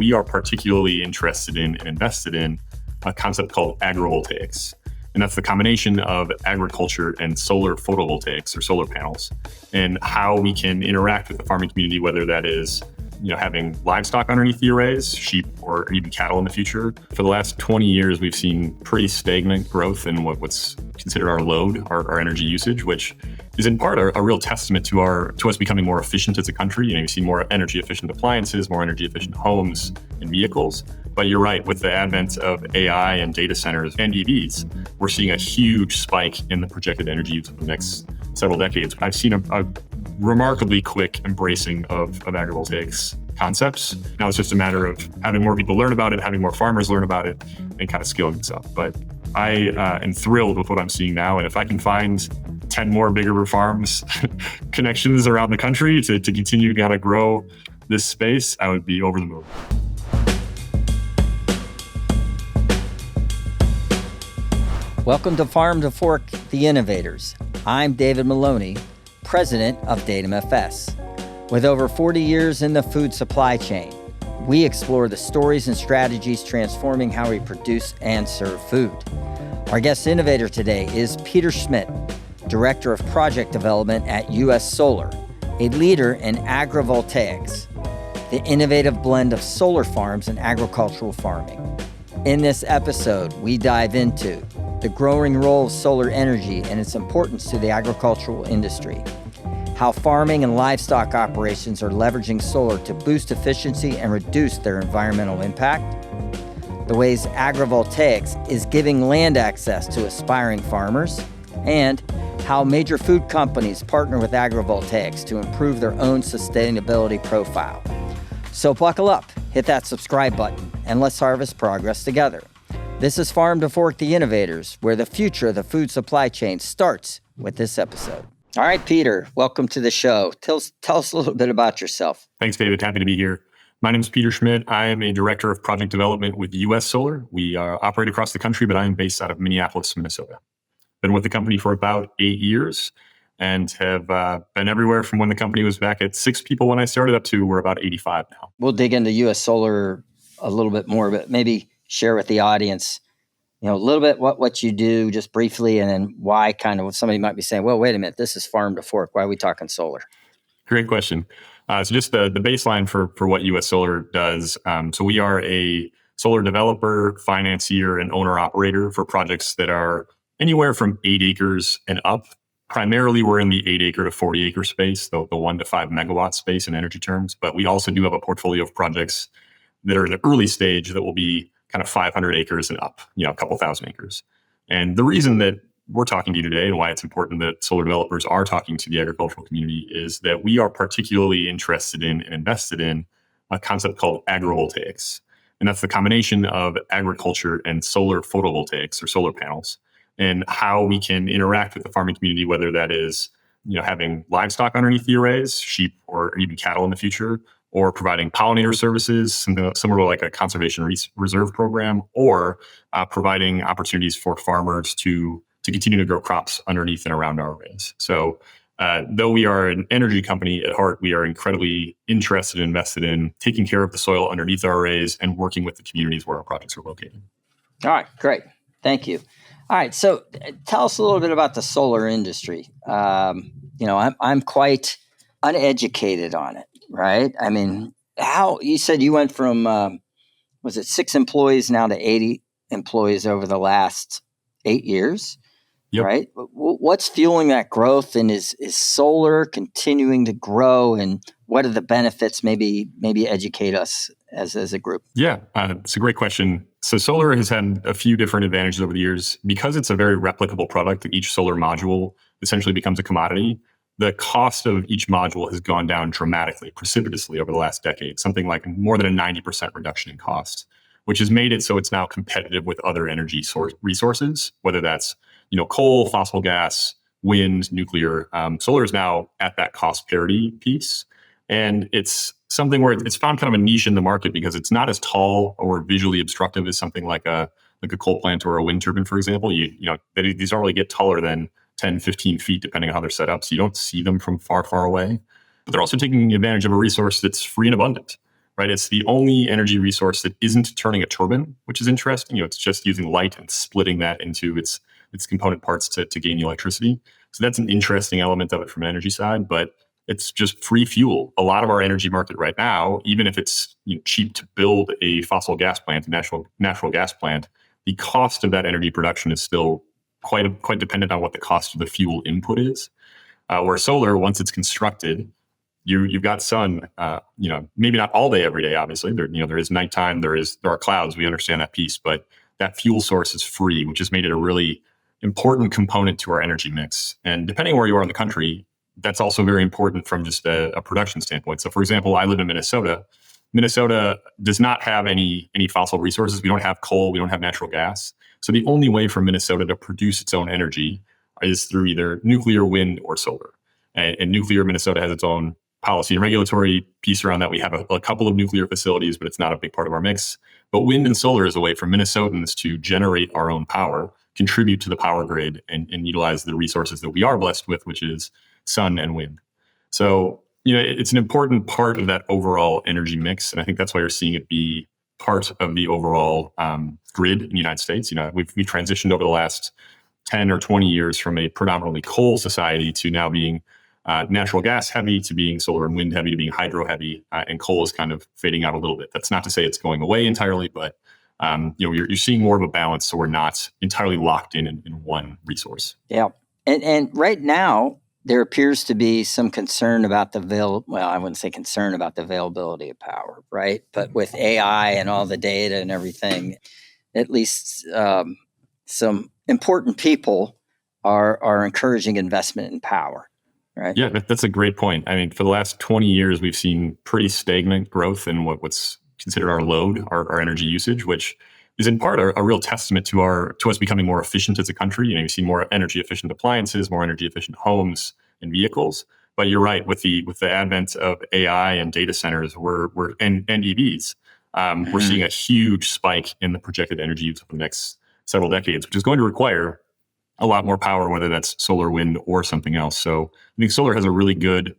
we are particularly interested in and invested in a concept called agrivoltaics. And that's the combination of agriculture and solar photovoltaics or solar panels, and how we can interact with the farming community, whether that is having livestock underneath the arrays, sheep or even cattle in the future. For the last 20 years, we've seen pretty stagnant growth in what's considered our load, our energy usage, which is in part a real testament to us becoming more efficient as a country. You see more energy efficient appliances, more energy efficient homes and vehicles. But you're right, with the advent of AI and data centers and EVs, we're seeing a huge spike in the projected energy use for the next several decades. I've seen a remarkably quick embracing of agrivoltaics concepts. Now it's just a matter of having more people learn about it, having more farmers learn about it, and kind of scaling this up. But I am thrilled with what I'm seeing now. And if I can find 10 more bigger farms connections around the country to continue to kind of grow this space, I would be over the moon. Welcome to Farm to Fork, the Innovators. I'm David Maloney, president of Datum FS. With over 40 years in the food supply chain, we explore the stories and strategies transforming how we produce and serve food. Our guest innovator today is Peter Schmitt, Director of Project Development at US Solar, a leader in agrivoltaics, the innovative blend of solar farms and agricultural farming. In this episode, we dive into the growing role of solar energy and its importance to the agricultural industry, how farming and livestock operations are leveraging solar to boost efficiency and reduce their environmental impact, the ways agrivoltaics is giving land access to aspiring farmers, and how major food companies partner with agrivoltaics to improve their own sustainability profile. So buckle up, hit that subscribe button, and let's harvest progress together. This is Farm to Fork, the Innovators, where the future of the food supply chain starts with this episode. All right, Peter, welcome to the show. Tell us a little bit about yourself. Thanks, David. Happy to be here. My name is Peter Schmitt. I am a director of project development with US Solar. We operate across the country, but I am based out of Minneapolis, Minnesota. Been with the company for about 8 years and have been everywhere from when the company was back at 6 people when I started up to we're about 85 now. We'll dig into US Solar a little bit more, but maybe share with the audience, a little bit what you do just briefly, and then why kind of somebody might be saying, well, wait a minute, this is Farm to Fork. Why are we talking solar? Great question. So just the baseline for what US Solar does. So we are a solar developer, financier, and owner-operator for projects that are anywhere from 8 acres and up. Primarily, we're in the 8 acre to 40 acre space, the 1 to 5 megawatt space in energy terms. But we also do have a portfolio of projects that are in the early stage that will be kind of 500 acres and up, a couple thousand acres. And the reason that we're talking to you today and why it's important that solar developers are talking to the agricultural community is that we are particularly interested in and invested in a concept called agrivoltaics. And that's the combination of agriculture and solar photovoltaics or solar panels, and how we can interact with the farming community, whether that is having livestock underneath the arrays, sheep or even cattle in the future, or providing pollinator services, similar to like a conservation reserve program, or providing opportunities for farmers to continue to grow crops underneath and around our arrays. So though we are an energy company at heart, we are incredibly interested and invested in taking care of the soil underneath our arrays and working with the communities where our projects are located. All right, great. Thank you. All right, so tell us a little bit about the solar industry. I'm quite uneducated on it, right? I mean, how you said you went from, was it 6 employees now to 80 employees over the last 8 years, yep. Right? What's fueling that growth, and is solar continuing to grow, and what are the benefits? Maybe educate us as a group. Yeah, it's a great question. So solar has had a few different advantages over the years. Because it's a very replicable product, each solar module essentially becomes a commodity. The cost of each module has gone down dramatically, precipitously over the last decade, something like more than a 90% reduction in cost, which has made it so it's now competitive with other energy resources, whether that's coal, fossil gas, wind, nuclear. Solar is now at that cost parity piece. And it's something where it's found kind of a niche in the market because it's not as tall or visually obstructive as something like a coal plant or a wind turbine, for example. These don't really get taller than 10, 15 feet, depending on how they're set up. So you don't see them from far, far away. But they're also taking advantage of a resource that's free and abundant. right? It's the only energy resource that isn't turning a turbine, which is interesting. It's just using light and splitting that into its component parts to gain the electricity. So that's an interesting element of it from an energy side, but it's just free fuel. A lot of our energy market right now, even if it's cheap to build a fossil gas plant, a natural gas plant, the cost of that energy production is still quite dependent on what the cost of the fuel input is. Where solar, once it's constructed, you've got sun. Maybe not all day, every day. Obviously, there is nighttime. There are clouds. We understand that piece, but that fuel source is free, which has made it a really important component to our energy mix. And depending on where you are in the country, that's also very important from just a production standpoint. So, for example, I live in Minnesota. Minnesota does not have any fossil resources. We don't have coal. We don't have natural gas. So the only way for Minnesota to produce its own energy is through either nuclear, wind, or solar. And nuclear, Minnesota has its own policy and regulatory piece around that. We have a couple of nuclear facilities, but it's not a big part of our mix. But wind and solar is a way for Minnesotans to generate our own power, contribute to the power grid, and utilize the resources that we are blessed with, which is sun and wind. So, it's an important part of that overall energy mix. And I think that's why you're seeing it be part of the overall grid in the United States. We've transitioned over the last 10 or 20 years from a predominantly coal society to now being natural gas heavy, to being solar and wind heavy, to being hydro heavy, and coal is kind of fading out a little bit. That's not to say it's going away entirely, but you're seeing more of a balance, so we're not entirely locked in one resource. Yeah, and right now there appears to be some concern about I wouldn't say concern about the availability of power, right? But with AI and all the data and everything, at least some important people are encouraging investment in power, right? Yeah, that's a great point. I mean, for the last 20 years, we've seen pretty stagnant growth in what's considered our load, our energy usage, which is in part a real testament to us becoming more efficient as a country. You see more energy efficient appliances, more energy efficient homes and vehicles. But you're right, with the advent of AI and data centers, and EVs, we're seeing a huge spike in the projected energy use over the next several decades, which is going to require a lot more power, whether that's solar, wind, or something else. So I think solar has a really good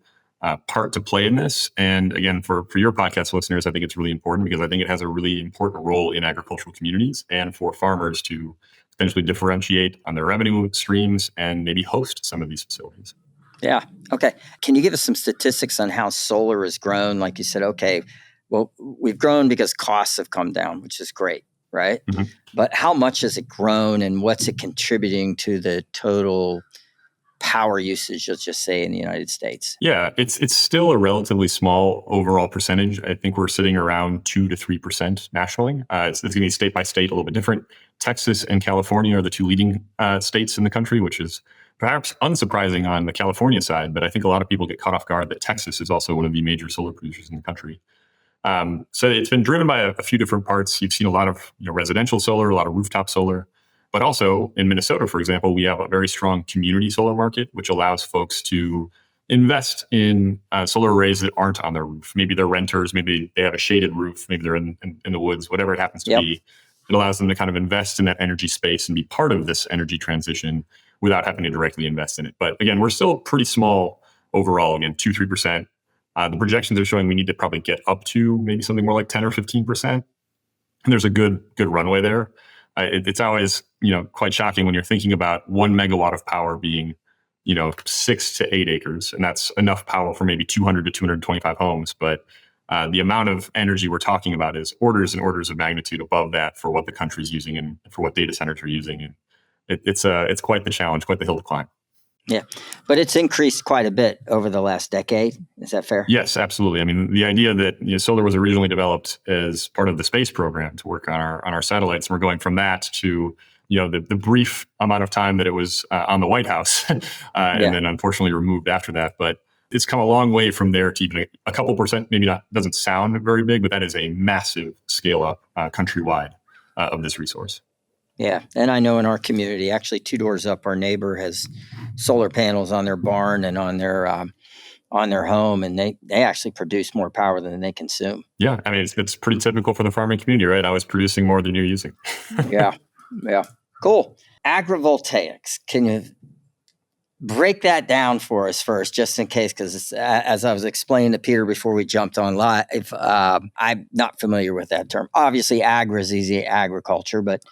part to play in this. And again, for your podcast listeners, I think it's really important because I think it has a really important role in agricultural communities and for farmers to potentially differentiate on their revenue streams and maybe host some of these facilities. Yeah. Okay. Can you give us some statistics on how solar has grown? Like you said, okay, well, we've grown because costs have come down, which is great, right? Mm-hmm. But how much has it grown and what's it contributing to the total power usage, let's just say, in the United States? Yeah, it's still a relatively small overall percentage. I think we're sitting around 2 to 3% nationally. It's going to be state by state a little bit different. Texas and California are the two leading states in the country, which is perhaps unsurprising on the California side, but I think a lot of people get caught off guard that Texas is also one of the major solar producers in the country. So it's been driven by a few different parts. You've seen a lot of residential solar, a lot of rooftop solar. But also in Minnesota, for example, we have a very strong community solar market, which allows folks to invest in solar arrays that aren't on their roof. Maybe they're renters, maybe they have a shaded roof, maybe they're in the woods, whatever it happens to be. It allows them to kind of invest in that energy space and be part of this energy transition without having to directly invest in it. But again, we're still pretty small overall, again, 2-3%. The projections are showing we need to probably get up to maybe something more like 10 or 15%. And there's a good runway there. It's always, quite shocking when you're thinking about 1 megawatt of power being, 6 to 8 acres. And that's enough power for maybe 200 to 225 homes. But the amount of energy we're talking about is orders and orders of magnitude above that for what the country's using and for what data centers are using. And it's quite the challenge, quite the hill to climb. Yeah, but it's increased quite a bit over the last decade. Is that fair? Yes, absolutely. I mean, the idea that solar was originally developed as part of the space program to work on our satellites, and we're going from that to the brief amount of time that it was on the White House, and then unfortunately removed after that. But it's come a long way from there to even a couple percent. Maybe not doesn't sound very big, but that is a massive scale up countrywide of this resource. Yeah. And I know in our community, actually 2 doors up, our neighbor has solar panels on their barn and on their home, and they actually produce more power than they consume. Yeah. I mean, it's pretty typical for the farming community, right? I was producing more than you're using. Yeah. Cool. Agrivoltaics. Can you break that down for us first, just in case, because as I was explaining to Peter before we jumped on live, I'm not familiar with that term. Obviously, agri is easy, agriculture, but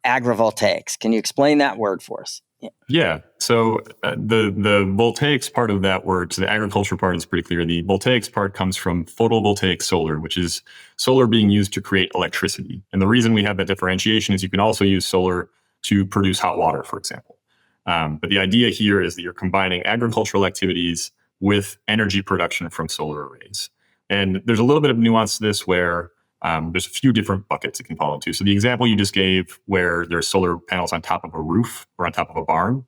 agrivoltaics. Can you explain that word for us? Yeah. So the voltaics part of that word, so the agriculture part is pretty clear. The voltaics part comes from photovoltaic solar, which is solar being used to create electricity. And the reason we have that differentiation is you can also use solar to produce hot water, for example. But the idea here is that you're combining agricultural activities with energy production from solar arrays. And there's a little bit of nuance to this where there's a few different buckets it can fall into. So the example you just gave where there's solar panels on top of a roof or on top of a barn,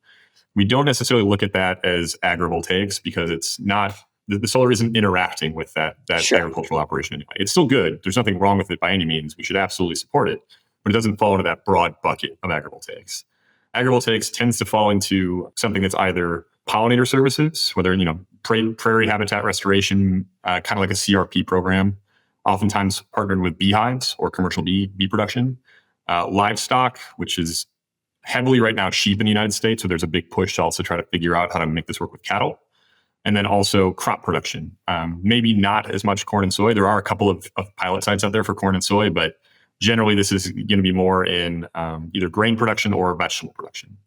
we don't necessarily look at that as agrivoltaics because it's not, the solar isn't interacting with that Sure. agricultural operation anyway. It's still good. There's nothing wrong with it by any means. We should absolutely support it, but it doesn't fall into that broad bucket of agrivoltaics. Agrivoltaics tends to fall into something that's either pollinator services, whether, prairie habitat restoration, kind of like a CRP program, oftentimes partnered with beehives or commercial bee production, livestock, which is heavily right now sheep in the United States. So there's a big push to also try to figure out how to make this work with cattle. And then also crop production. Maybe not as much corn and soy. There are a couple of pilot sites out there for corn and soy, but generally this is going to be more in either grain production or vegetable production.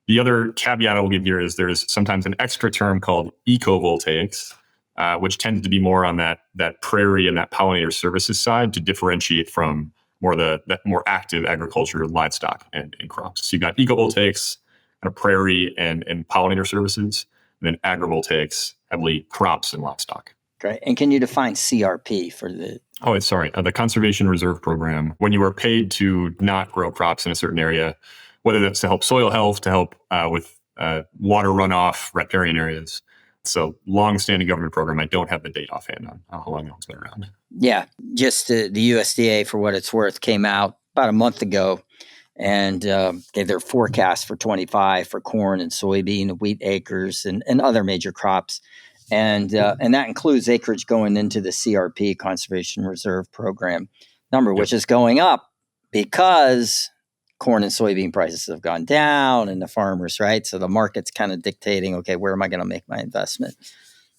The other caveat I will give here is there's sometimes an extra term called ecovoltaics, which tends to be more on that prairie and that pollinator services side to differentiate from more that more active agriculture, livestock, and crops. So you've got ecovoltaics, kind of prairie and pollinator services, and then agrivoltaics, heavily crops and livestock. Great. And can you define CRP for the... Oh, the Conservation Reserve Program. When you are paid to not grow crops in a certain area, whether that's to help soil health, to help with water runoff, riparian areas. So long-standing government program. I don't have the date offhand on how long it's been around. Yeah, just the USDA, for what it's worth, came out about a month ago and gave their forecast for 25 for corn and soybean, wheat acres, and other major crops. And that includes acreage going into the CRP, Conservation Reserve Program number, which is going up because corn and soybean prices have gone down and the farmers, right? So the market's kind of dictating, okay, where am I going to make my investment?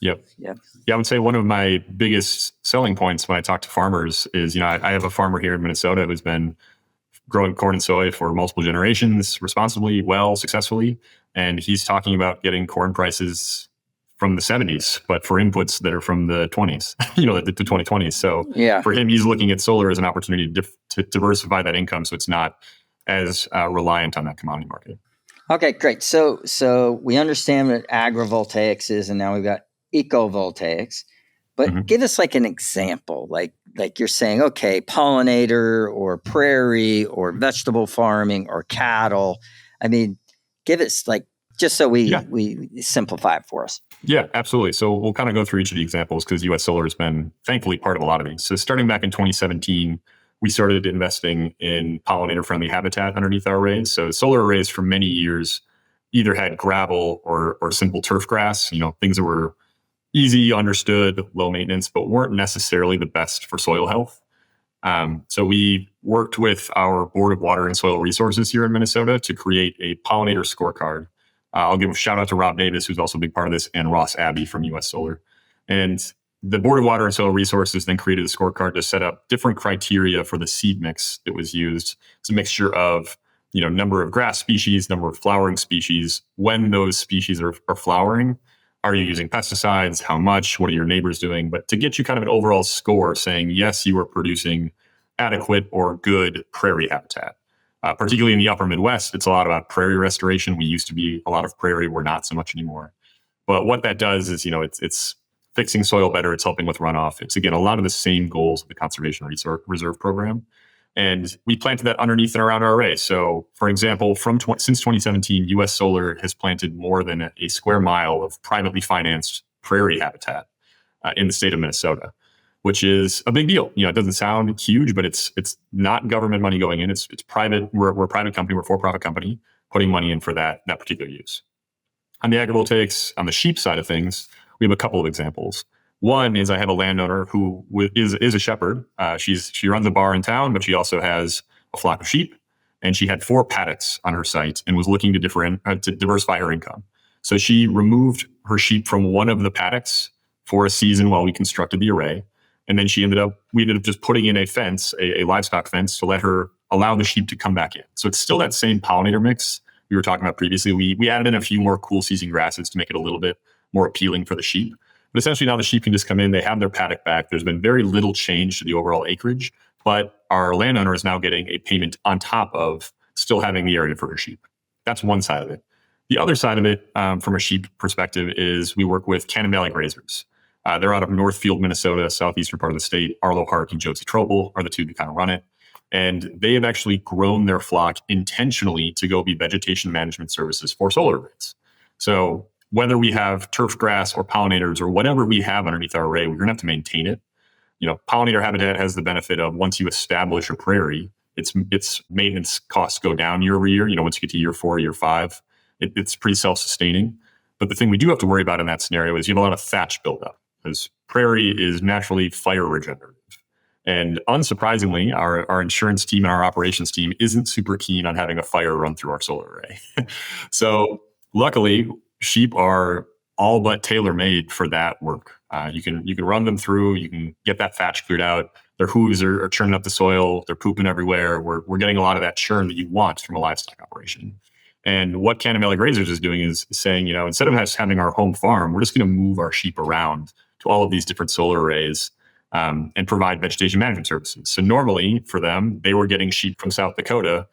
Yep. Yeah, I would say one of my biggest selling points when I talk to farmers is, I have a farmer here in Minnesota who's been growing corn and soy for multiple generations responsibly, successfully. And he's talking about getting corn prices from the 70s, but for inputs that are from the 20s, the 2020s. So for him, he's looking at solar as an opportunity to diversify that income so it's not as reliant on that commodity market. Okay, great. So we understand what agrivoltaics is, and now we've got ecovoltaics. But give us like an example, like you're saying, okay, pollinator or prairie or vegetable farming or cattle. I mean, give us just so we simplify it for us. Yeah, absolutely. So we'll kind of go through each of the examples because U.S. Solar has been thankfully part of a lot of these. So starting back in 2017, we started investing in pollinator-friendly habitat underneath our arrays. So solar arrays for many years either had gravel or simple turf grass, things that were easy, understood, low maintenance, but weren't necessarily the best for soil health. So we worked with our Board of Water and Soil Resources here in Minnesota to create a pollinator scorecard. I'll give a shout out to Rob Davis, who's also a big part of this, and Ross Abbey from U.S. Solar. And the Board of Water and Soil Resources then created a scorecard to set up different criteria for the seed mix that was used. It's a mixture of, number of grass species, number of flowering species. When those species are flowering, are you using pesticides? How much? What are your neighbors doing? But to get you kind of an overall score saying, yes, you are producing adequate or good prairie habitat. Particularly in the upper Midwest, it's a lot about prairie restoration. We used to be a lot of prairie. We're not so much anymore. But what that does is, it's fixing soil better. It's helping with runoff. It's, again, a lot of the same goals of the Conservation Reserve Program. And we planted that underneath and around our array. So, for example, since 2017, U.S. Solar has planted more than a square mile of privately financed prairie habitat in the state of Minnesota, which is a big deal. It doesn't sound huge, but it's not government money going in. It's private. We're a private company. We're a for-profit company putting money in for that particular use. On the agrivoltaics, on the sheep side of things, we have a couple of examples. One is I have a landowner who is a shepherd. She runs a bar in town, but she also has a flock of sheep, and she had 4 paddocks on her site and was looking to diversify her income. So she removed her sheep from one of the paddocks for a season while we constructed the array. And then we ended up just putting in a fence, a livestock fence, to allow the sheep to come back in. So it's still that same pollinator mix we were talking about previously. We added in a few more cool season grasses to make it a little bit more appealing for the sheep. But essentially now the sheep can just come in, they have their paddock back. There's been very little change to the overall acreage, but our landowner is now getting a payment on top of still having the area for her sheep. That's one side of it. The other side of it, from a sheep perspective, is we work with Cannon Valley Grazers. They're out of Northfield, Minnesota, southeastern part of the state. Arlo Hart and Josie Tropel are the two that kind of run it. And they have actually grown their flock intentionally to go be vegetation management services for solar arrays. So whether we have turf grass or pollinators or whatever we have underneath our array, we're going to have to maintain it. Pollinator habitat has the benefit of once you establish a prairie, its maintenance costs go down year over year. Once you get to year 4, year 5, it's pretty self-sustaining. But the thing we do have to worry about in that scenario is you have a lot of thatch buildup, because prairie is naturally fire regenerative. And unsurprisingly, our insurance team and our operations team isn't super keen on having a fire run through our solar array. So luckily, sheep are all but tailor-made for that work. You can run them through, you can get that thatch cleared out. Their hooves are churning up the soil, they're pooping everywhere. We're getting a lot of that churn that you want from a livestock operation. And what Cannon Valley Grazers is doing is saying, instead of us having our home farm, we're just going to move our sheep around to all of these different solar arrays and provide vegetation management services. So normally for them, they were getting sheep from South Dakota,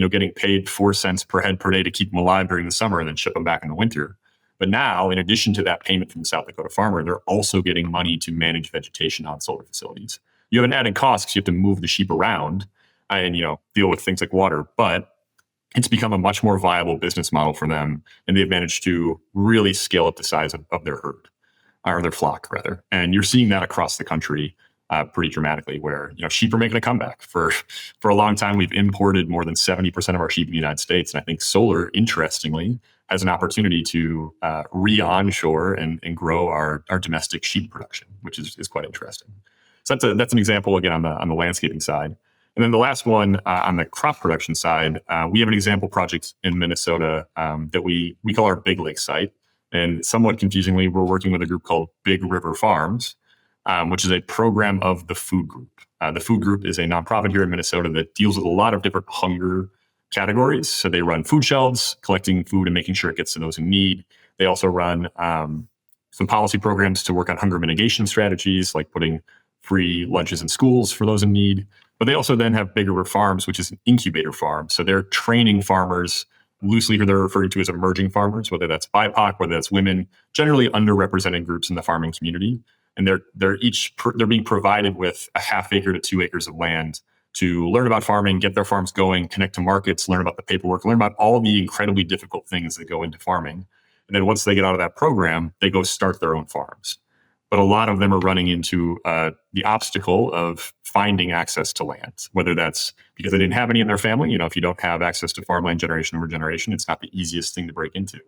getting paid 4 cents per head per day to keep them alive during the summer and then ship them back in the winter. But now, in addition to that payment from the South Dakota farmer, they're also getting money to manage vegetation on solar facilities. You have an added cost because you have to move the sheep around and, deal with things like water, but it's become a much more viable business model for them. And they've managed to really scale up the size of their herd, or their flock rather. And you're seeing that across the country pretty dramatically, where sheep are making a comeback. For a long time, we've imported more than 70% of our sheep in the United States. And I think solar, interestingly, has an opportunity to re-onshore and grow our domestic sheep production, which is quite interesting. So that's an example, again, on the landscaping side. And then the last one, on the crop production side, we have an example project in Minnesota that we call our Big Lake site. And somewhat confusingly, we're working with a group called Big River Farms, which is a program of the Food Group. The Food Group is a nonprofit here in Minnesota that deals with a lot of different hunger categories. So they run food shelves, collecting food and making sure it gets to those in need. They also run some policy programs to work on hunger mitigation strategies, like putting free lunches in schools for those in need. But they also then have Big River Farms, which is an incubator farm. So they're training farmers. Loosely, they're referred to as emerging farmers, whether that's BIPOC, whether that's women, generally underrepresented groups in the farming community. And they're being provided with a half acre to 2 acres of land to learn about farming, get their farms going, connect to markets, learn about the paperwork, learn about all the incredibly difficult things that go into farming. And then once they get out of that program, they go start their own farms. But a lot of them are running into the obstacle of finding access to land, whether that's because they didn't have any in their family. If you don't have access to farmland generation over generation, it's not the easiest thing to break into.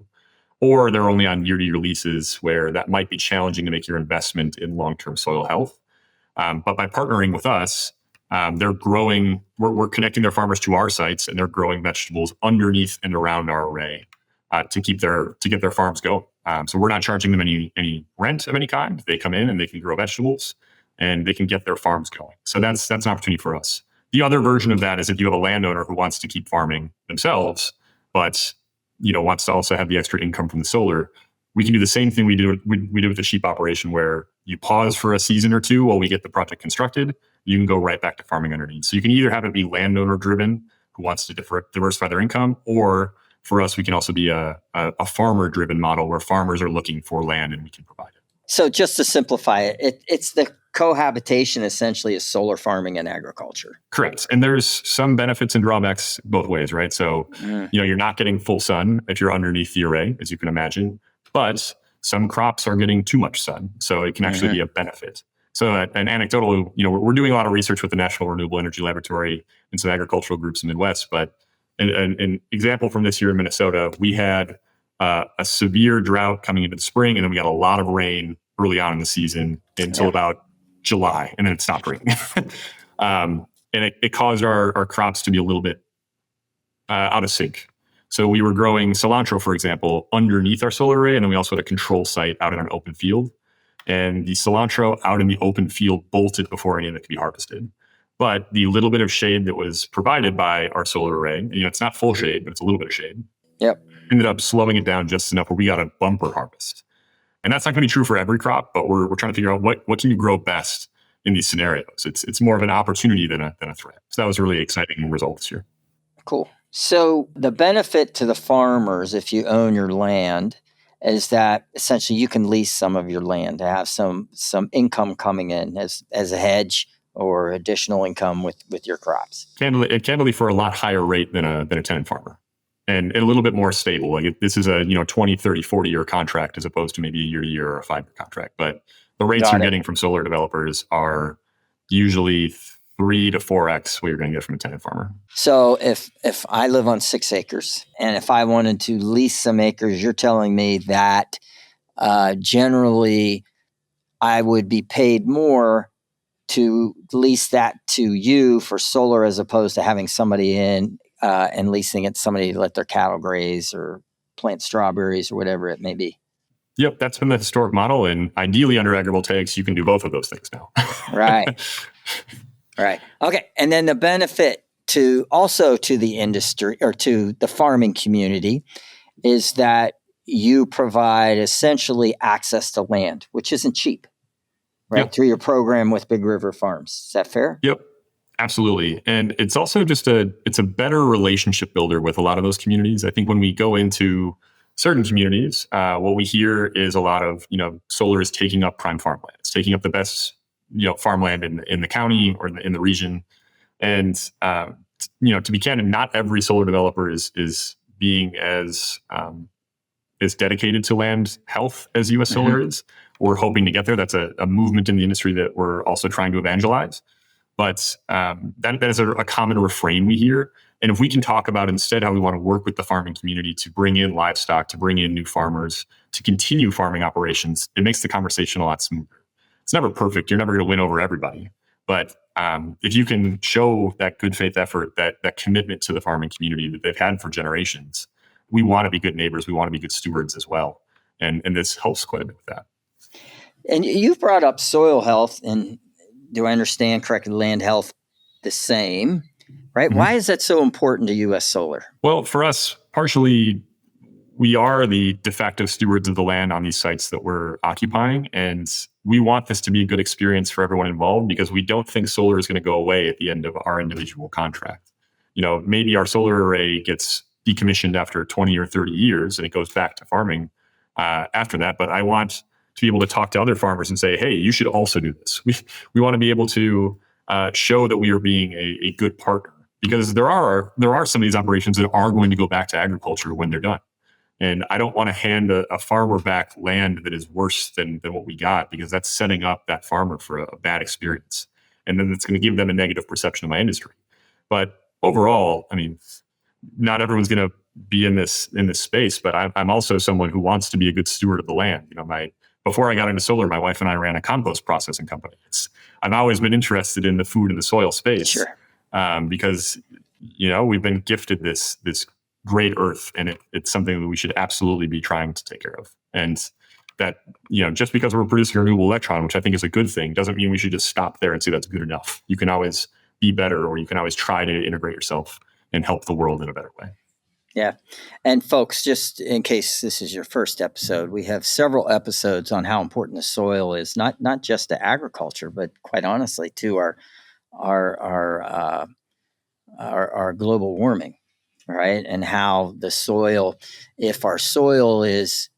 Or they're only on year-to-year leases where that might be challenging to make your investment in long-term soil health. But by partnering with us, they're growing, we're connecting their farmers to our sites, and they're growing vegetables underneath and around our array to get their farms going. So we're not charging them any rent of any kind. They come in and they can grow vegetables and they can get their farms going. So that's an opportunity for us. The other version of that is if you have a landowner who wants to keep farming themselves, but wants to also have the extra income from the solar, we can do the same thing we do with the sheep operation, where you pause for a season or two while we get the project constructed. You can go right back to farming underneath. So you can either have it be landowner driven, who wants to diversify their income, or for us, we can also be a farmer driven model where farmers are looking for land and we can provide it. So just to simplify it, it's the cohabitation essentially is solar farming and agriculture. Correct. And there's some benefits and drawbacks both ways, right? So, you're not getting full sun if you're underneath the array, as you can imagine, but some crops are getting too much sun. So it can actually be a benefit. So an anecdotal, we're doing a lot of research with the National Renewable Energy Laboratory and some agricultural groups in the Midwest, but an example from this year in Minnesota, we had a severe drought coming into the spring, and then we got a lot of rain early on in the season until about July, and then it stopped raining. And it caused our crops to be a little bit out of sync. So we were growing cilantro, for example, underneath our solar array, and then we also had a control site out in an open field. And the cilantro out in the open field bolted before any of it could be harvested. But the little bit of shade that was provided by our solar array, and, it's not full shade, but it's a little bit of shade, Yep. ended up slowing it down just enough where we got a bumper harvest. And that's not going to be true for every crop, but we're trying to figure out what can you grow best in these scenarios. It's more of an opportunity than a threat. So that was a really exciting result this year. Cool. So the benefit to the farmers, if you own your land, is that essentially you can lease some of your land to have some income coming in as a hedge or additional income with your crops. Candidly, for a lot higher rate than a tenant farmer. And a little bit more stable. Like this is a 20, 30, 40-year contract as opposed to maybe a year-to-year or a 5-year contract. But the rates you're getting from solar developers are usually 3 to 4x what you're going to get from a tenant farmer. So if I live on 6 acres and if I wanted to lease some acres, you're telling me that generally I would be paid more to lease that to you for solar as opposed to having somebody in and leasing it to somebody to let their cattle graze or plant strawberries or whatever it may be. Yep, that's been the historic model. And ideally under agrivoltaics, you can do both of those things now. Right. Right. Okay. And then the benefit to the industry or to the farming community is that you provide essentially access to land, which isn't cheap, right? Yep. Through your program with Big River Farms. Is that fair? Yep. Absolutely. And it's also just it's a better relationship builder with a lot of those communities. I think when we go into certain communities, what we hear is a lot of, solar is taking up prime farmland. It's taking up the best, farmland in the county or in the region. And, to be candid, not every solar developer is being as dedicated to land health as U.S. Solar is. We're hoping to get there. That's a movement in the industry that we're also trying to evangelize. But that is a common refrain we hear. And if we can talk about instead how we want to work with the farming community to bring in livestock, to bring in new farmers, to continue farming operations, it makes the conversation a lot smoother. It's never perfect. You're never going to win over everybody. But if you can show that good faith effort, that commitment to the farming community that they've had for generations, we want to be good neighbors. We want to be good stewards as well. And this helps quite a bit with that. And you've brought up soil health, and do I understand correctly, land health the same, right? Mm-hmm. Why is that so important to U.S. Solar? Well, for us, partially, we are the de facto stewards of the land on these sites that we're occupying. And we want this to be a good experience for everyone involved because we don't think solar is going to go away at the end of our individual contract. Maybe our solar array gets decommissioned after 20 or 30 years and it goes back to farming after that. But I want to be able to talk to other farmers and say, hey, you should also do this. We want to be able to show that we are being a good partner because there are some of these operations that are going to go back to agriculture when they're done. And I don't want to hand a farmer back land that is worse than what we got because that's setting up that farmer for a bad experience. And then it's going to give them a negative perception of my industry. But overall, I mean, not everyone's going to be in this space, but I'm also someone who wants to be a good steward of the land. Before I got into solar, my wife and I ran a compost processing company. I've always been interested in the food and the soil space. Sure. Because, we've been gifted this great earth, and it's something that we should absolutely be trying to take care of. And that, just because we're producing a renewable electron, which I think is a good thing, doesn't mean we should just stop there and say that's good enough. You can always be better, or you can always try to integrate yourself and help the world in a better way. Yeah. And folks, just in case this is your first episode, we have several episodes on how important the soil is, not just to agriculture, but quite honestly to our global warming, right? And how the soil, if our soil is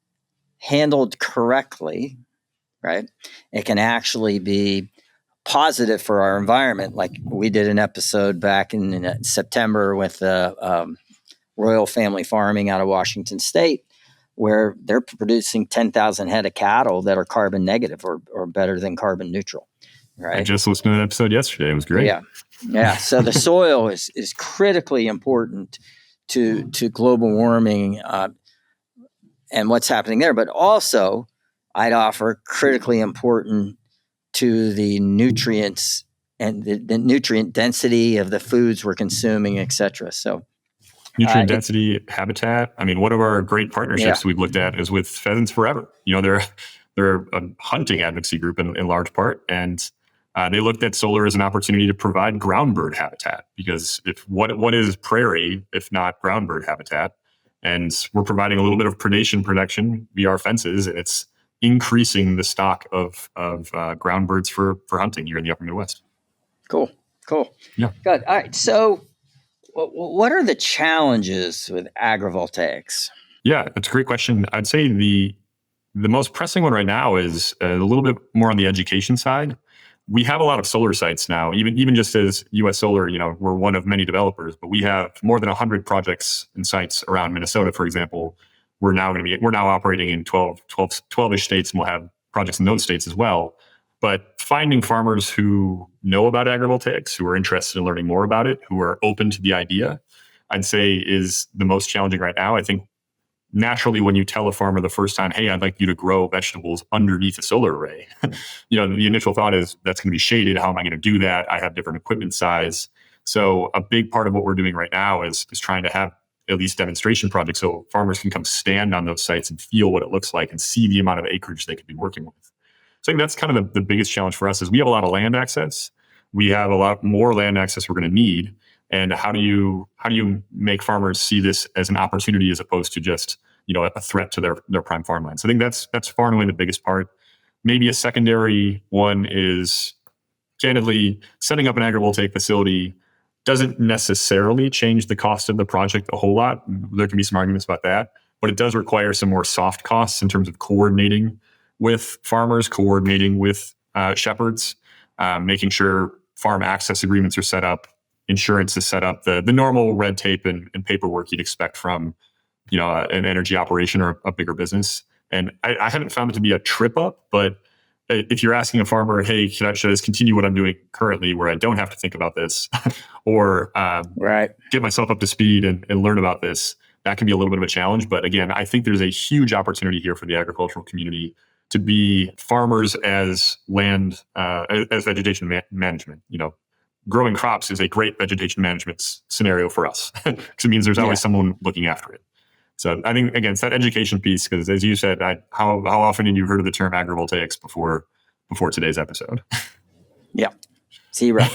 handled correctly, right, it can actually be positive for our environment. Like we did an episode back in September with Royal Family Farming out of Washington State, where they're producing 10,000 head of cattle that are carbon negative or better than carbon neutral. Right. I just listened to that episode yesterday. It was great. Yeah. So the soil is critically important to global warming and what's happening there, but also I'd offer critically important to the nutrients and the nutrient density of the foods we're consuming, et cetera. So Nutrient It, density, habitat. I mean, one of our great yeah, partnerships we've looked at is with Pheasants Forever. They're a hunting advocacy group in large part, and they looked at solar as an opportunity to provide ground bird habitat, because if what is prairie if not ground bird habitat? And we're providing a little bit of predation protection via our fences, and it's increasing the stock of ground birds for hunting here in the Upper Midwest. cool, cool. Yeah. Good. All right. So, what are the challenges with agrivoltaics? Yeah, that's a great question. I'd say the most pressing one right now is a little bit more on the education side. We have a lot of solar sites now, even just as US Solar, we're one of many developers, but we have more than 100 projects and sites around Minnesota, for example. We're now operating in 12-ish states, and we'll have projects in those states as well. But finding farmers who know about agrivoltaics, who are interested in learning more about it, who are open to the idea, I'd say is the most challenging right now. I think naturally, when you tell a farmer the first time, hey, I'd like you to grow vegetables underneath a solar array, the initial thought is that's going to be shaded. How am I going to do that? I have different equipment size. So a big part of what we're doing right now is trying to have at least demonstration projects so farmers can come stand on those sites and feel what it looks like and see the amount of acreage they could be working with. So I think that's kind of the biggest challenge for us is we have a lot of land access. We have a lot more land access we're going to need. And how do you make farmers see this as an opportunity as opposed to just a threat to their prime farmland? So I think that's far and away the biggest part. Maybe a secondary one is candidly setting up an agrivoltaic facility doesn't necessarily change the cost of the project a whole lot. There can be some arguments about that, but it does require some more soft costs in terms of coordinating with farmers, coordinating with shepherds, making sure farm access agreements are set up, insurance is set up, the normal red tape and paperwork you'd expect from an energy operation or a bigger business. And I haven't found it to be a trip up, but if you're asking a farmer, hey, should I just continue what I'm doing currently where I don't have to think about this or Right. get myself up to speed and learn about this, that can be a little bit of a challenge. But again, I think there's a huge opportunity here for the agricultural community to be farmers as land, as vegetation management. Growing crops is a great vegetation management scenario for us because it means there's always someone looking after it. So I think, again, it's that education piece, because as you said, how often had you heard of the term agrivoltaics before today's episode? Yeah. Zero.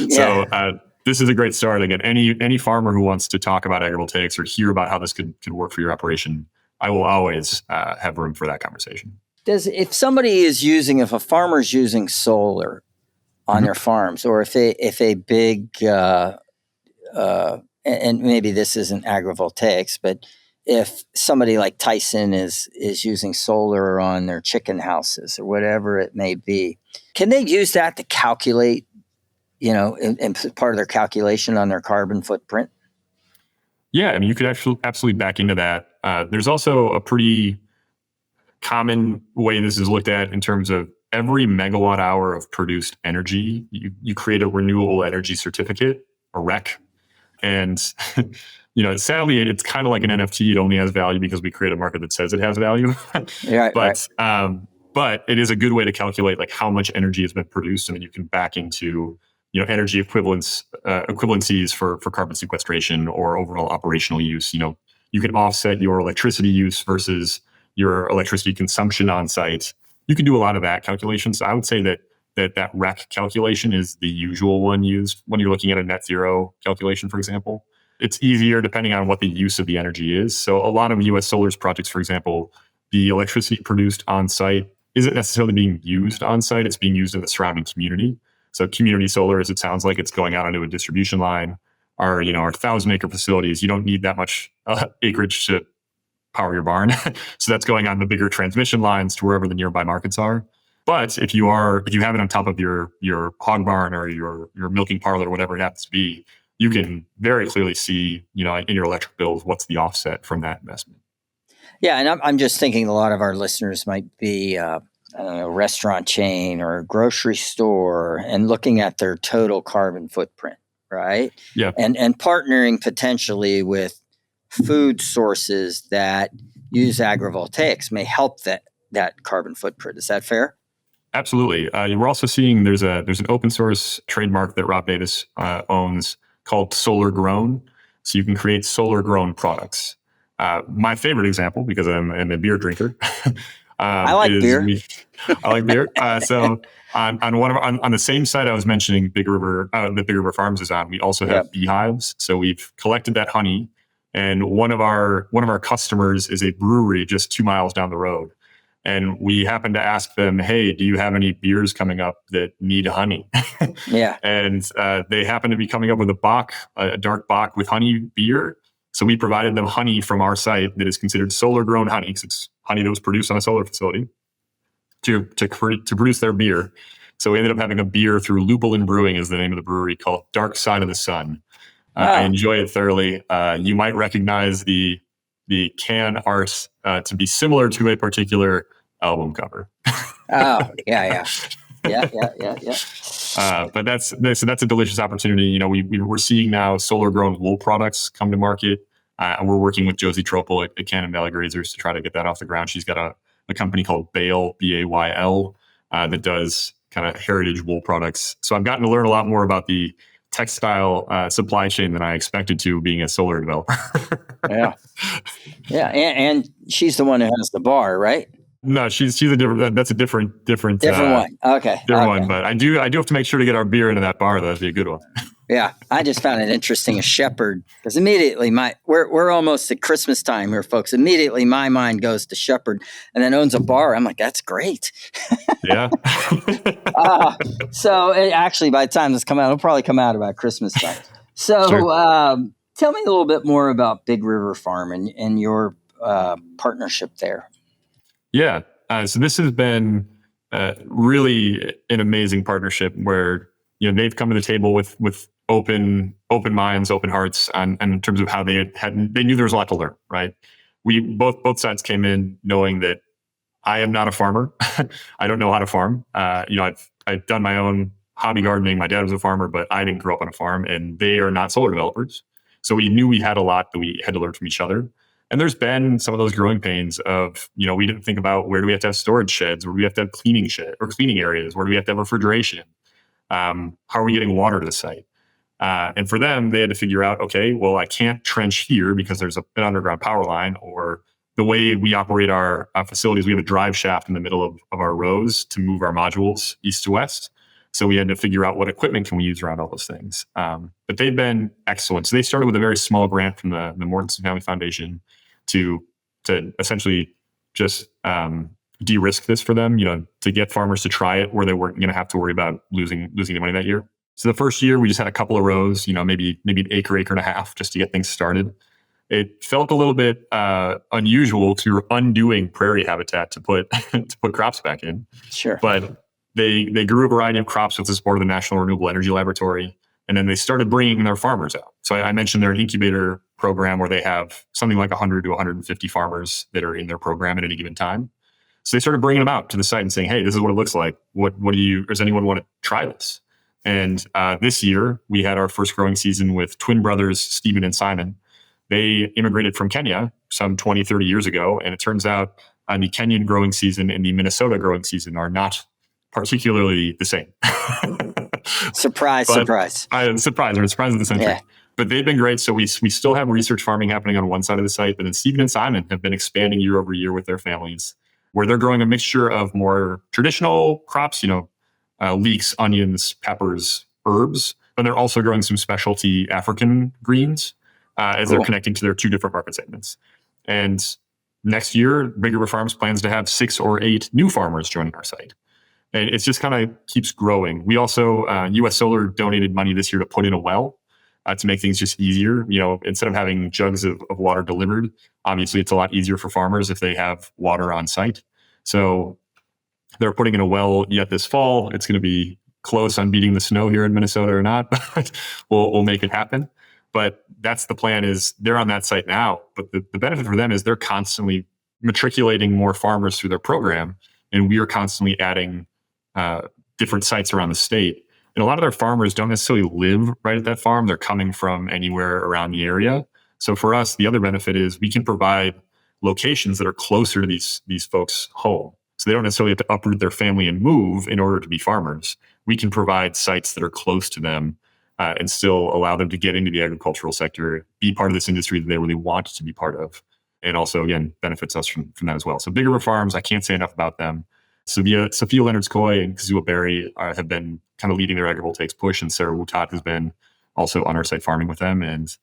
So this is a great start. Again, any farmer who wants to talk about agrivoltaics or hear about how this could work for your operation, I will always have room for that conversation. If a farmer's using solar on their farms, or if a big and maybe this isn't agrivoltaics, but if somebody like Tyson is using solar on their chicken houses or whatever it may be, can they use that to calculate, in part of their calculation on their carbon footprint? Yeah, I mean, you could actually absolutely back into that. There's also a pretty common way this is looked at in terms of every megawatt hour of produced energy, you create a renewable energy certificate, a REC. And, sadly, it's kind of like an NFT. It only has value because we create a market that says it has value. But it is a good way to calculate like how much energy has been produced. And then you can back into, energy equivalencies for carbon sequestration or overall operational use. You can offset your electricity use versus your electricity consumption on site. You can do a lot of that calculation. So I would say that REC calculation is the usual one used when you're looking at a net zero calculation, for example. It's easier depending on what the use of the energy is. So a lot of US Solar's projects, for example, the electricity produced on site isn't necessarily being used on site. It's being used in the surrounding community. So community solar, as it sounds like, it's going out onto a distribution line. Our 1,000-acre facilities, you don't need that much acreage to power your barn. So that's going on the bigger transmission lines to wherever the nearby markets are. But if you have it on top of your hog barn or your milking parlor, or whatever it happens to be, you can very clearly see, in your electric bills, what's the offset from that investment. Yeah, and I'm just thinking a lot of our listeners might be a restaurant chain or a grocery store and looking at their total carbon footprint, right? Yeah. And partnering potentially with food sources that use agrivoltaics may help that carbon footprint. Is that fair? Absolutely. We're also seeing there's an open source trademark that Rob Davis owns called Solar Grown. So you can create solar grown products. My favorite example, because I'm a beer drinker, I like is beer. I like beer. So on the same site I was mentioning, the Big River Farms is on. We also have Yep. beehives. So we've collected that honey, and one of our customers is a brewery just 2 miles down the road. And we happened to ask them, "Hey, do you have any beers coming up that need honey?" Yeah. And they happened to be coming up with a dark Bock with honey beer. So we provided them honey from our site that is considered solar grown honey, because it's honey that was produced on a solar facility to produce their beer. So we ended up having a beer through Lupulin Brewing, is the name of the brewery, called Dark Side of the Sun. I enjoy it thoroughly. You might recognize the can art to be similar to a particular album cover. Oh, yeah. But that's a delicious opportunity. You know, we're seeing now solar grown wool products come to market. And we're working with Josie Tropel at Cannon Valley Grazers to try to get that off the ground. She's got a company called Bayl, Bayl, that does kind of heritage wool products. So I've gotten to learn a lot more about the textile supply chain than I expected to, being a solar developer. Yeah. And she's the one who has the bar, right? No, she's a different. That's a different one. Okay. Different one. But I do have to make sure to get our beer into that bar. That'd be a good one. Yeah, I just found it interesting, a shepherd, because immediately we're almost at Christmas time here, folks. Immediately my mind goes to shepherd, and then owns a bar. I'm like, that's great. Yeah. So actually, by the time this come out, it'll probably come out about Christmas time. So Sure. Tell me a little bit more about Big River Farm and your partnership there. Yeah. So this has been really an amazing partnership where, you know, they've come to the table with open minds, open hearts, and in terms of how they knew there was a lot to learn. Right. We both sides came in knowing that I am not a farmer. I don't know how to farm. You know, I've done my own hobby gardening. My dad was a farmer, but I didn't grow up on a farm, and they are not solar developers. So we knew we had a lot that we had to learn from each other. And there's been some of those growing pains of, you know, we didn't think about, where do we have to have storage sheds? Where do we have to have cleaning areas? Where do we have to have refrigeration? How are we getting water to the site? And for them, they had to figure out, okay, well, I can't trench here because there's an underground power line, or the way we operate our facilities, we have a drive shaft in the middle of our rows to move our modules east to west. So we had to figure out what equipment can we use around all those things. But they've been excellent. So they started with a very small grant from the Mortensen Family Foundation to essentially just de-risk this for them, you know, to get farmers to try it where they weren't going to have to worry about losing the money that year. So the first year we just had a couple of rows, you know, maybe an acre and a half, just to get things started. It felt a little bit unusual because we were undoing prairie habitat to put crops back in. Sure. But they grew a variety of crops with the support of the National Renewable Energy Laboratory. And then they started bringing their farmers out. So I mentioned they're an incubator program where they have something like 100 to 150 farmers that are in their program at any given time. So they started bringing them out to the site and saying, hey, this is what it looks like. Does anyone want to try this? And this year we had our first growing season with twin brothers, Stephen and Simon. They immigrated from Kenya some 20, 30 years ago. And it turns out the Kenyan growing season and the Minnesota growing season are not particularly the same. Surprise. Surprise of the century. Yeah. But they've been great. So we still have research farming happening on one side of the site, but then Stephen and Simon have been expanding year over year with their families, where they're growing a mixture of more traditional crops, you know, leeks, onions, peppers, herbs, but they're also growing some specialty African greens as they're connecting to their two different market segments. And next year, Big River Farms plans to have 6 or 8 new farmers joining our site. And it just kind of keeps growing. We also, US Solar donated money this year to put in a well to make things just easier. You know, instead of having jugs of water delivered, obviously it's a lot easier for farmers if they have water on site. So they're putting in a well yet this fall. It's going to be close on beating the snow here in Minnesota or not, but we'll make it happen. But that's the plan, is they're on that site now. But the benefit for them is they're constantly matriculating more farmers through their program. And we are constantly adding different sites around the state. And a lot of their farmers don't necessarily live right at that farm. They're coming from anywhere around the area. So for us, the other benefit is we can provide locations that are closer to these folks' home. So they don't necessarily have to uproot their family and move in order to be farmers. We can provide sites that are close to them and still allow them to get into the agricultural sector, be part of this industry that they really want to be part of. And also, again, benefits us from that as well. So Big River Farms, I can't say enough about them. Sophia Leonards-Coy and Kazua Berry have been kind of leading their agrivoltaics push, and Sarah Wutat has been also on our site farming with them. And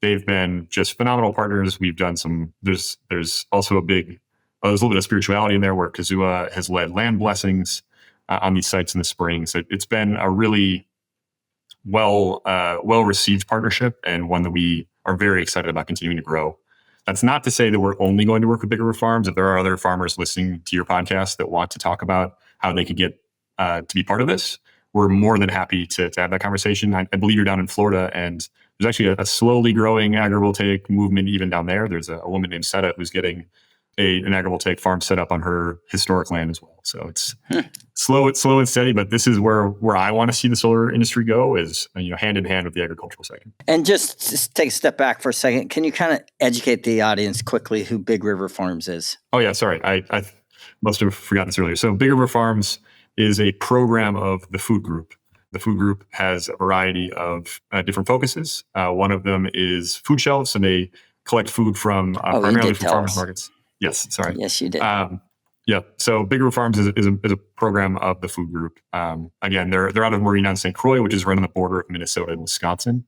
they've been just phenomenal partners. We've done there's also there's a little bit of spirituality in there where Kazua has led land blessings on these sites in the spring. So it's been a really well received partnership, and one that we are very excited about continuing to grow. That's not to say that we're only going to work with Big River Farms. If there are other farmers listening to your podcast that want to talk about how they could get to be part of this, we're more than happy to have that conversation. I believe you're down in Florida, and there's actually a slowly growing agrivoltaic movement even down there. There's a woman named Seta who's getting an agrivoltaic farm set up on her historic land as well. So it's slow and steady, but this is where I want to see the solar industry go, is hand in hand with the agricultural sector. And just take a step back for a second. Can you kind of educate the audience quickly who Big River Farms is? Oh yeah, sorry. I must have forgotten this earlier. So Big River Farms is a program of the Food Group. The Food Group has a variety of different focuses. One of them is food shelves, and they collect food from primarily from farmers markets. Yes, sorry. Yes, you did. Yeah. So Big River Farms is a program of the Food Group. Again, they're out of Marina and St. Croix, which is right on the border of Minnesota and Wisconsin.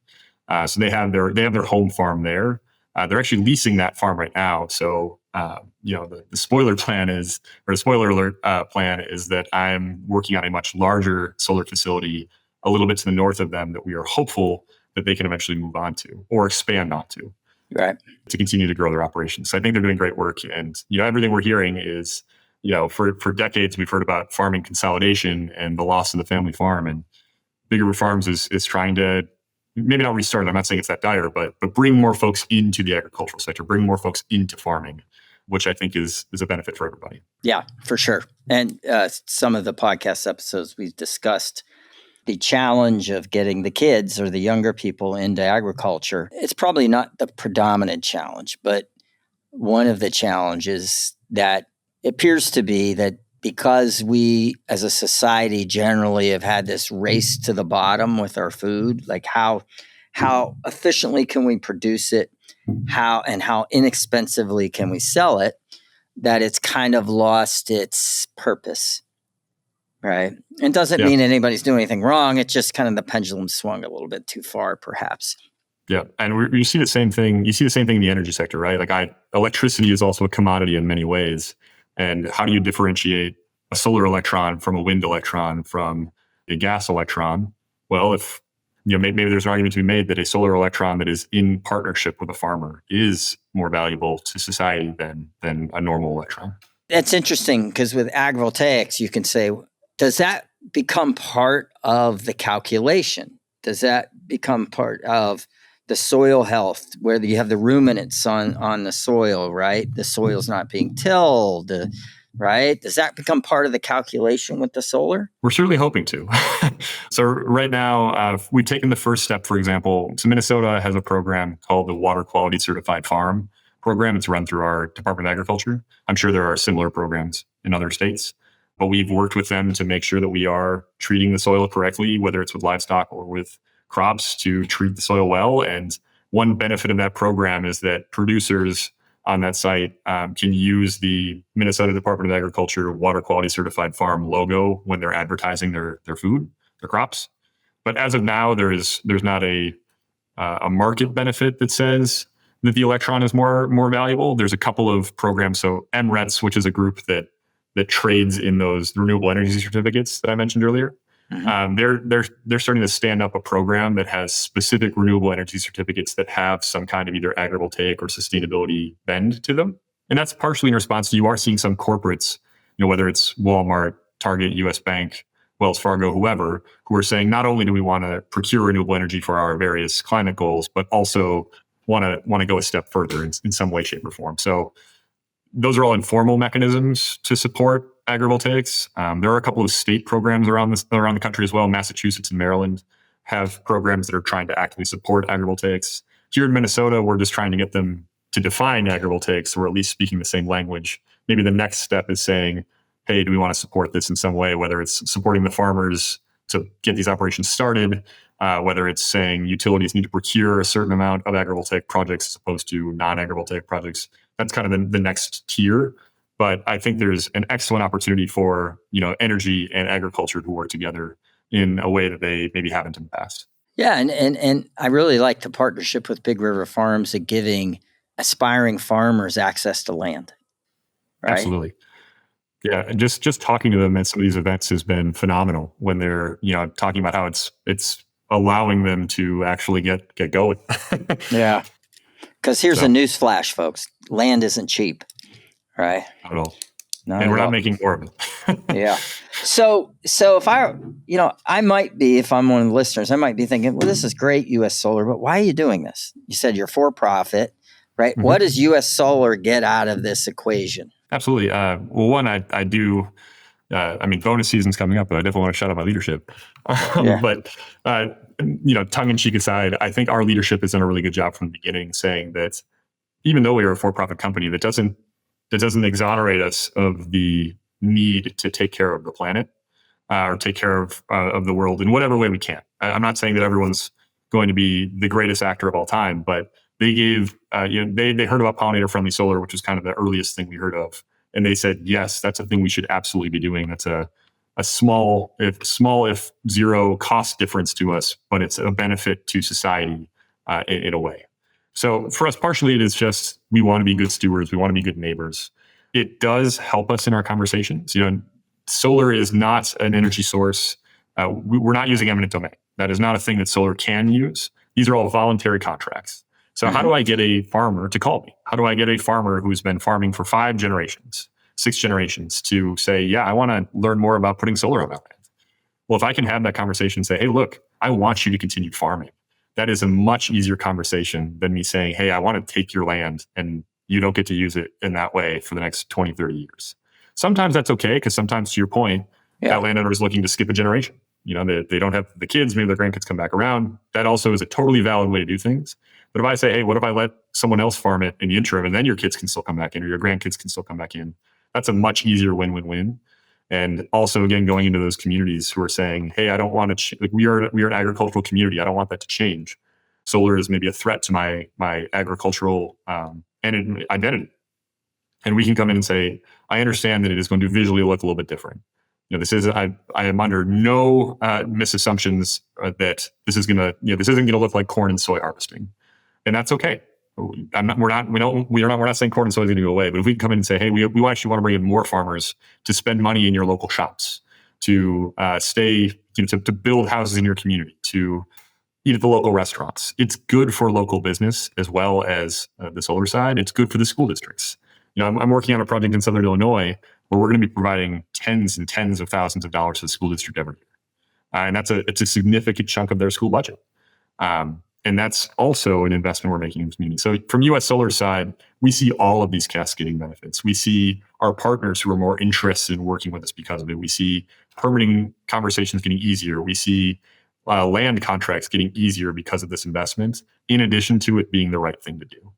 So they have their home farm there. They're actually leasing that farm right now. So the spoiler alert plan is that I'm working on a much larger solar facility a little bit to the north of them that we are hopeful that they can eventually move on to or expand onto. Right. To continue to grow their operations. So I think they're doing great work. And, everything we're hearing is, for decades, we've heard about farming consolidation and the loss of the family farm. And Big River Farms is trying to maybe not restart. I'm not saying it's that dire, but bring more folks into the agricultural sector, bring more folks into farming, which I think is a benefit for everybody. Yeah, for sure. And some of the podcast episodes we've discussed the challenge of getting the kids or the younger people into agriculture. It's probably not the predominant challenge, but one of the challenges that appears to be that because we as a society generally have had this race to the bottom with our food, like how efficiently can we produce it, how inexpensively can we sell it, that it's kind of lost its purpose. Right. It doesn't mean anybody's doing anything wrong. It's just kind of the pendulum swung a little bit too far, perhaps. Yeah. And you see the same thing. You see the same thing in the energy sector, right? Electricity is also a commodity in many ways. And how do you differentiate a solar electron from a wind electron from a gas electron? Well, if maybe there's an argument to be made that a solar electron that is in partnership with a farmer is more valuable to society than a normal electron. That's interesting because with agrivoltaics, you can say, does that become part of the calculation? Does that become part of the soil health where you have the ruminants on the soil, right? The soil's not being tilled, right? Does that become part of the calculation with the solar? We're certainly hoping to. So right now, we've taken the first step, for example. So Minnesota has a program called the Water Quality Certified Farm program. It's run through our Department of Agriculture. I'm sure there are similar programs in other states. But we've worked with them to make sure that we are treating the soil correctly, whether it's with livestock or with crops, to treat the soil well. And one benefit of that program is that producers on that site can use the Minnesota Department of Agriculture Water Quality Certified Farm logo when they're advertising their food, their crops. But as of now, there's not a market benefit that says that the electron is more valuable. There's a couple of programs. So MRETS, which is a group that trades in those renewable energy certificates that I mentioned earlier. Mm-hmm. They're starting to stand up a program that has specific renewable energy certificates that have some kind of either agrivoltaic or sustainability bend to them. And that's partially in response to, you are seeing some corporates, whether it's Walmart, Target, US Bank, Wells Fargo, whoever, who are saying, not only do we want to procure renewable energy for our various climate goals, but also want to go a step further in some way, shape, or form. So those are all informal mechanisms to support agrivoltaics. There are a couple of state programs around the country as well. Massachusetts and Maryland have programs that are trying to actively support agrivoltaics. Here in Minnesota, we're just trying to get them to define agrivoltaics, so we're at least speaking the same language. Maybe the next step is saying, hey, do we want to support this in some way, whether it's supporting the farmers to get these operations started, whether it's saying utilities need to procure a certain amount of agrivoltaic projects as opposed to non-agrivoltaic projects. That's kind of the next tier. But I think there's an excellent opportunity for, energy and agriculture to work together in a way that they maybe haven't in the past. Yeah, and I really like the partnership with Big River Farms at giving aspiring farmers access to land. Right? Absolutely. Yeah, and just talking to them at some of these events has been phenomenal when they're, talking about how it's allowing them to actually get going. Yeah. Because here's a news flash, folks. Land isn't cheap, right? Not at all. Not and we're at not all. making more of it. Yeah. So if I might be, if I'm one of the listeners, I might be thinking, well, this is great, U.S. Solar, but why are you doing this? You said you're for profit, right? Mm-hmm. What does U.S. Solar get out of this equation? Absolutely. Well, one, I do. Bonus season's coming up, but I definitely want to shout out my leadership. But tongue in cheek aside, I think our leadership has done a really good job from the beginning, saying that even though we are a for-profit company, that doesn't exonerate us of the need to take care of the planet or take care of the world in whatever way we can. I'm not saying that everyone's going to be the greatest actor of all time, but they gave they heard about pollinator-friendly solar, which was kind of the earliest thing we heard of. And they said, yes, that's a thing we should absolutely be doing. That's a small if zero cost difference to us, but it's a benefit to society in a way. So for us, partially, it is just we want to be good stewards. We want to be good neighbors. It does help us in our conversations. Solar is not an energy source. We're not using eminent domain. That is not a thing that solar can use. These are all voluntary contracts. So how do I get a farmer to call me? How do I get a farmer who's been farming for 5 generations, 6 generations to say, yeah, I want to learn more about putting solar on my land? Well, if I can have that conversation and say, hey, look, I want you to continue farming. That is a much easier conversation than me saying, hey, I want to take your land and you don't get to use it in that way for the next 20, 30 years. Sometimes that's okay, because sometimes, to your point, that landowner is looking to skip a generation. They don't have the kids, maybe their grandkids come back around. That also is a totally valid way to do things. But if I say, hey, what if I let someone else farm it in the interim and then your kids can still come back in or your grandkids can still come back in? That's a much easier win-win-win. And also, again, going into those communities who are saying, hey, I don't want to, we are an agricultural community. I don't want that to change. Solar is maybe a threat to my agricultural identity. And we can come in and say, I understand that it is going to visually look a little bit different. I am under no misassumptions that this isn't going to look like corn and soy harvesting. And that's okay. We're not saying corn and soy is going to go away, but if we can come in and say, hey, we actually want to bring in more farmers to spend money in your local shops, to to build houses in your community, to eat at the local restaurants. It's good for local business as well as the solar side. It's good for the school districts. I'm working on a project in Southern Illinois where we're going to be providing tens and tens of thousands of dollars to the school district every year. And it's a significant chunk of their school budget. And that's also an investment we're making in the community. So from U.S. Solar's side, we see all of these cascading benefits. We see our partners who are more interested in working with us because of it. We see permitting conversations getting easier. We see land contracts getting easier because of this investment, in addition to it being the right thing to do.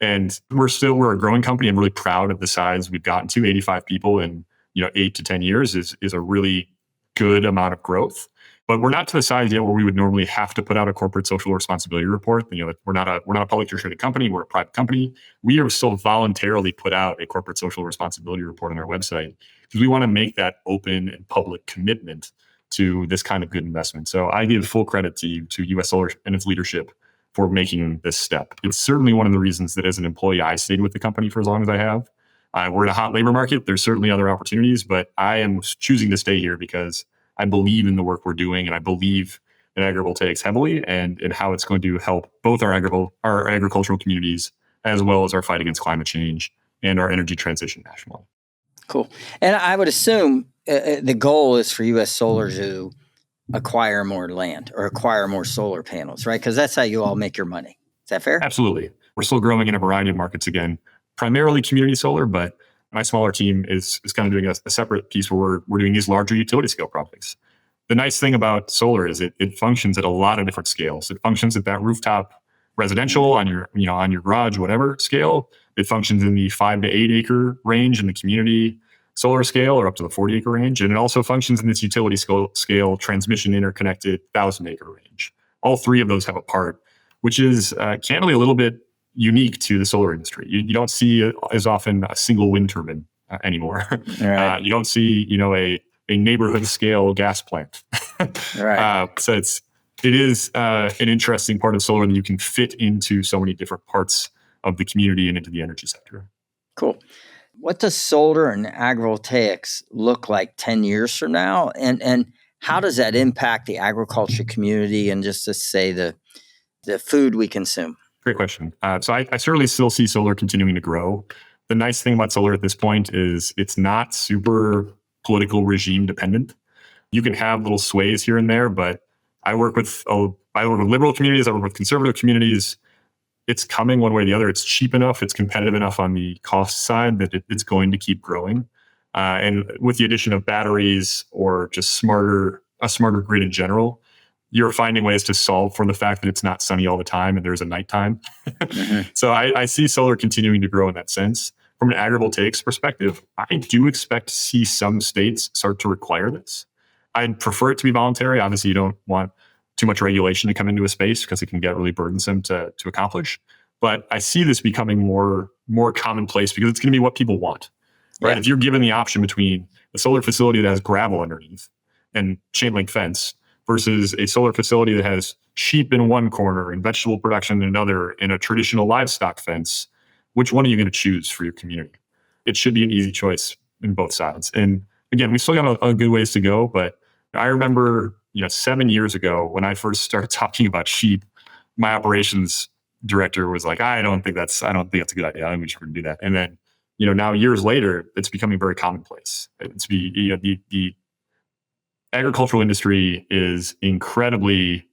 And we're a growing company. I'm really proud of the size we've gotten to. 85 people in 8 to 10 years is a really good amount of growth. But we're not to the size yet where we would normally have to put out a corporate social responsibility report. We're not a publicly traded company. We're a private company. We are still voluntarily put out a corporate social responsibility report on our website because we want to make that open and public commitment to this kind of good investment. So I give full credit to U.S. Solar and its leadership for making this step. It's certainly one of the reasons that as an employee, I stayed with the company for as long as I have. We're in a hot labor market. There's certainly other opportunities, but I am choosing to stay here because I believe in the work we're doing, and I believe in agrivoltaics heavily and in how it's going to help both our agricultural communities as well as our fight against climate change and our energy transition nationally. Cool. And I would assume the goal is for U.S. Solar to acquire more land or acquire more solar panels, right? Because that's how you all make your money. Is that fair? Absolutely. We're still growing in a variety of markets again, primarily community solar, but my smaller team is kind of doing a separate piece where we're doing these larger utility scale projects. The nice thing about solar is it functions at a lot of different scales. It functions at that rooftop residential on your garage, whatever scale. It functions in the 5 to 8 acre range in the community. solar scale or up to the 40-acre range. And it also functions in this utility scale transmission interconnected 1,000-acre range. All three of those have a part, which is candidly a little bit unique to the solar industry. You don't see as often a single wind turbine anymore. Right. You don't see, a neighborhood scale gas plant. Right. So it is an interesting part of solar that you can fit into so many different parts of the community and into the energy sector. Cool. What does solar and agrivoltaics look like 10 years from now? And how does that impact the agriculture community and just to say the food we consume? Great question. So I certainly still see solar continuing to grow. The nice thing about solar at this point is it's not super political regime dependent. You can have little sways here and there, but I work with liberal communities, I work with conservative communities. It's coming one way or the other. It's cheap enough, it's competitive enough on the cost side that it's going to keep growing. And with the addition of batteries or just a smarter grid in general, you're finding ways to solve for the fact that it's not sunny all the time and there's a nighttime. Mm-hmm. So I see solar continuing to grow in that sense. From an agrivoltaics perspective, I do expect to see some states start to require this. I'd prefer it to be voluntary. Obviously, you don't want too much regulation to come into a space because it can get really burdensome to accomplish. But I see this becoming more commonplace because it's going to be what people want, right? Yeah. If you're given the option between a solar facility that has gravel underneath and chain link fence versus a solar facility that has sheep in one corner and vegetable production in another and a traditional livestock fence, which one are you going to choose for your community? It should be an easy choice in both sides. And again, we still got a good ways to go, but I remember 7 years ago when I first started talking about sheep, my operations director was like, I don't think that's a good idea. I don't think we should do that. And then, now years later, it's becoming very commonplace. The agricultural industry is incredibly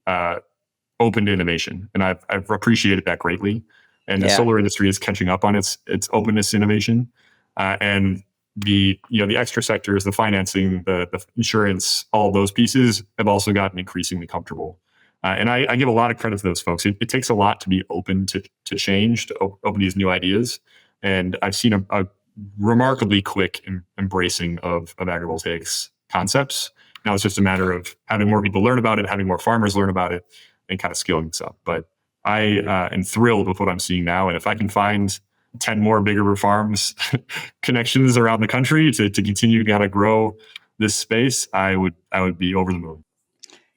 open to innovation, and I've appreciated that greatly. And the solar industry is catching up on its openness to innovation, and the extra sectors, the financing, the insurance, all of those pieces have also gotten increasingly comfortable. And I give a lot of credit to those folks. It takes a lot to be open to change, to open these new ideas. And I've seen a remarkably quick embracing of agrivoltaics concepts. Now it's just a matter of having more people learn about it, having more farmers learn about it, and kind of scaling this up. But I am thrilled with what I'm seeing now. And if I can find 10 more bigger farms connections around the country to continue to kind of grow this space, I would be over the moon.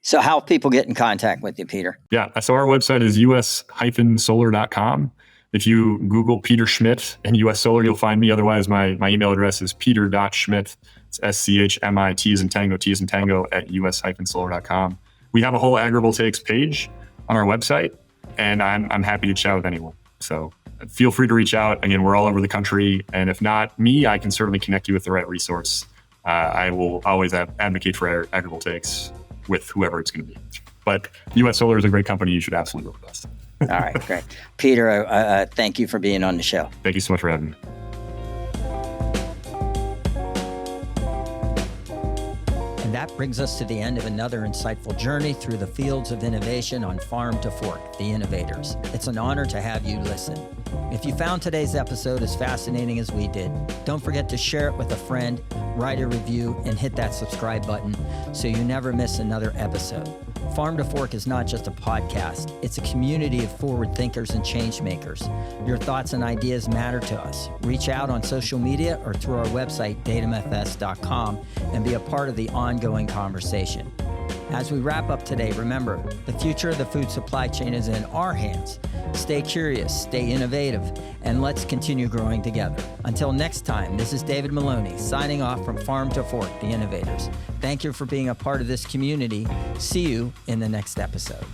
So how people get in contact with you, Peter? Yeah. So our website is us-solar.com. If you Google Peter Schmitt and US Solar, you'll find me. Otherwise, my email address is peter.schmitt. It's SCHMIT T as in tango at us-solar.com. We have a whole agrivoltaics page on our website, and I'm happy to chat with anyone. So feel free to reach out. Again, we're all over the country. And if not me, I can certainly connect you with the right resource. I will always advocate for agrivoltaics with whoever it's going to be. But US Solar is a great company. You should absolutely work with us. All right, great. Peter, thank you for being on the show. Thank you so much for having me. And that brings us to the end of another insightful journey through the fields of innovation on Farm to Fork, the Innovators. It's an honor to have you listen. If you found today's episode as fascinating as we did, don't forget to share it with a friend, write a review, and hit that subscribe button so you never miss another episode. Farm to Fork is not just a podcast, it's a community of forward thinkers and change makers. Your thoughts and ideas matter to us. Reach out on social media or through our website, datumfs.com, and be a part of the ongoing conversation. As we wrap up today, remember, the future of the food supply chain is in our hands. Stay curious, stay innovative, and let's continue growing together. Until next time, this is David Maloney signing off from Farm to Fork, the Innovators. Thank you for being a part of this community. See you in the next episode.